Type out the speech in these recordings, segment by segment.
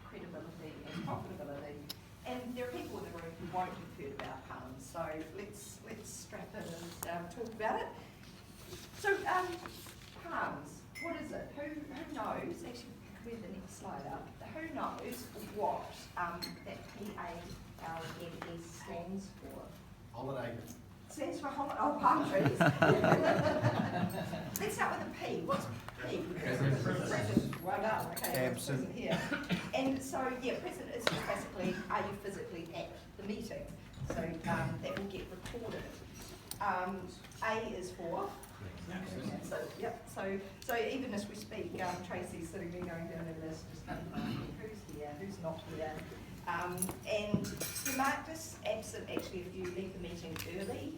credibility, and profitability. And there are people in the room who won't have heard about harms, so let's strap in and talk about it. So harms, what is it? Who knows? Actually, can we have the next slide up? Who knows what that PALMS stands for? Holiday. Stands for palm trees. Let's start with a P. What's P? Present. Well done. Okay, Absent. Present here. And so, yeah, present is just basically, are you physically at the meeting? So that will get recorded. A is for. So, yep. So even as we speak, Tracy's sitting there going down a list, just who's here, who's not here. And you mark this absent actually if you leave the meeting early,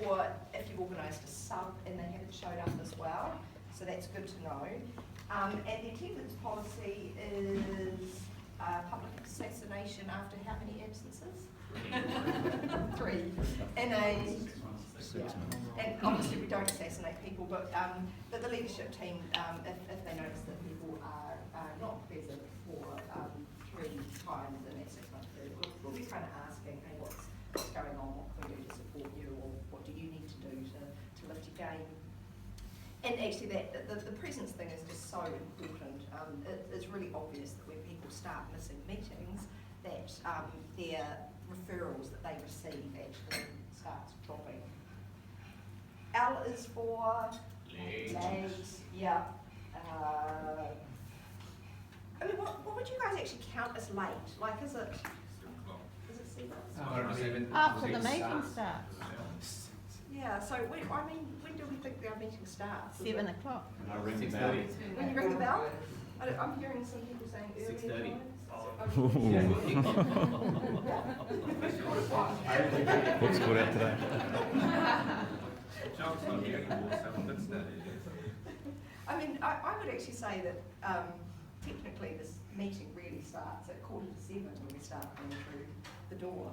or if you've organised a sub and they haven't showed up as well. So that's good to know. And the attendance policy is public assassination after how many absences? 3. And and obviously we don't assassinate people, but the leadership team, if they notice that people are not present for 3 times in that 6-month period, we'll be kind of asking, hey, what's going on, what can we do to support you, or what do you need to do to lift your game? And actually the presence thing is just so important. It's really obvious that when people start missing meetings, that their referrals that they receive actually starts dropping. L is for legs. Yeah. I mean, what would you guys actually count as late? Like, is it 7? After the meeting starts. Yeah, so when do we think our meeting starts? 7 o'clock. When I ring the bell. When you ring the bell? I'm hearing some people saying early. 6:30. What's called out today? I mean, I would actually say that technically this meeting really starts at 6:45 when we start going through the door.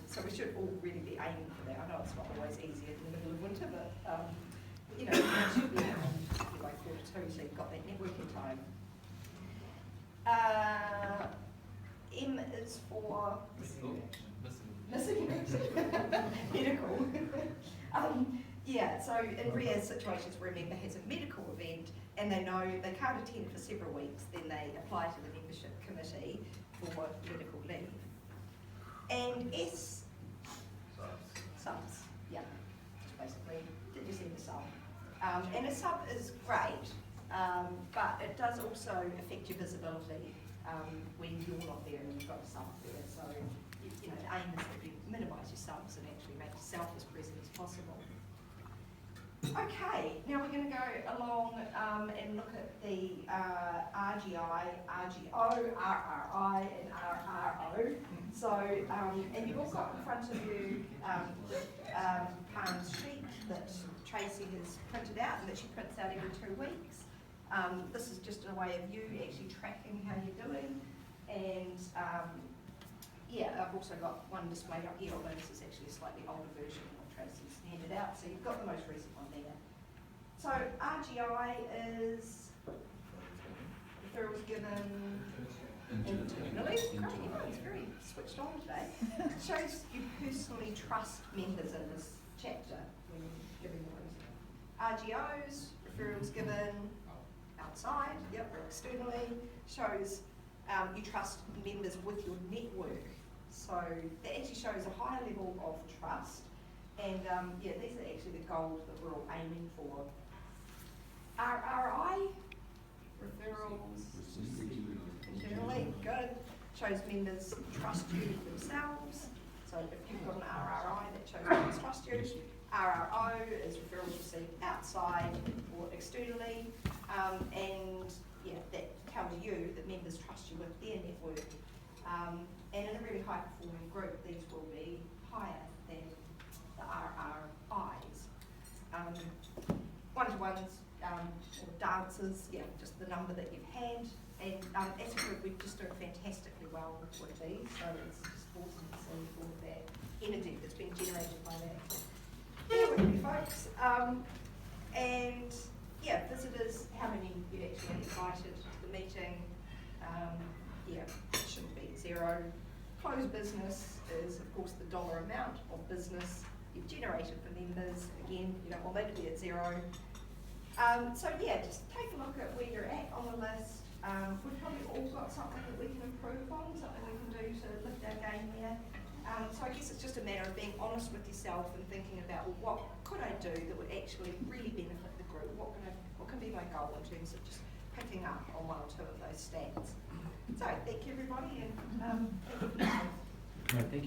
So we should all really be aiming for that. I know it's not always easy in the middle of winter, but you know, it should be by 2:45, so you've got that networking time. M is for missing medical. Yeah, so in rare situations where a member has a medical event and they know they can't attend for several weeks, then they apply to the membership committee for medical leave. And S, subs, yeah, just basically, did you see the sub? And a sub is great, but it does also affect your visibility when you're not there and you've got a sub there. So, you know, the aim is that you minimise your subs and actually make yourself as present as possible. Okay, now we're going to go along and look at the RGI, RGO, RRI and RRO. So, and you've all got in front of you Pam's sheet that Tracy has printed out and that she prints out every 2 weeks. This is just a way of you actually tracking how you're doing. And yeah, I've also got one displayed up here, although this is actually a slightly older version of what Tracy's handed out. So you've got the most recent one there. So RGI is referrals given internally. Great, everyone's very switched on today. It shows you personally trust members in this chapter when giving those. RGOs, referrals given outside, yep, or externally, shows you trust members with your network. So that actually shows a higher level of trust. And yeah, these are actually the goals that we're all aiming for. RRI, referrals internally, good. Shows members trust you themselves. So if you've got an RRI, that shows members trust you. RRO is referrals received outside or externally. And yeah, that tells you that members trust you with their network. And in a really high performing group, these will be higher than the RRIs. One-to-ones or dances, yeah, just the number that you've had. And as a group, we're just doing fantastically well with these, so it's just awesome to see all of that energy that's been generated by that. Bear with me, folks. And yeah, visitors, how many you actually invited to the meeting, yeah, it shouldn't be at zero. Closed business is, of course, the dollar amount of business you've generated for members. Again, you don't want that to be at zero. So yeah, just take a look at where you're at on the list. We've probably all got something that we can improve on, something we can do to lift our game there. So I guess it's just a matter of being honest with yourself and thinking about, well, what could I do that would actually really benefit the group? What can be my goal in terms of just picking up on one or two of those stats? So thank you everybody, and thank you. Thank you.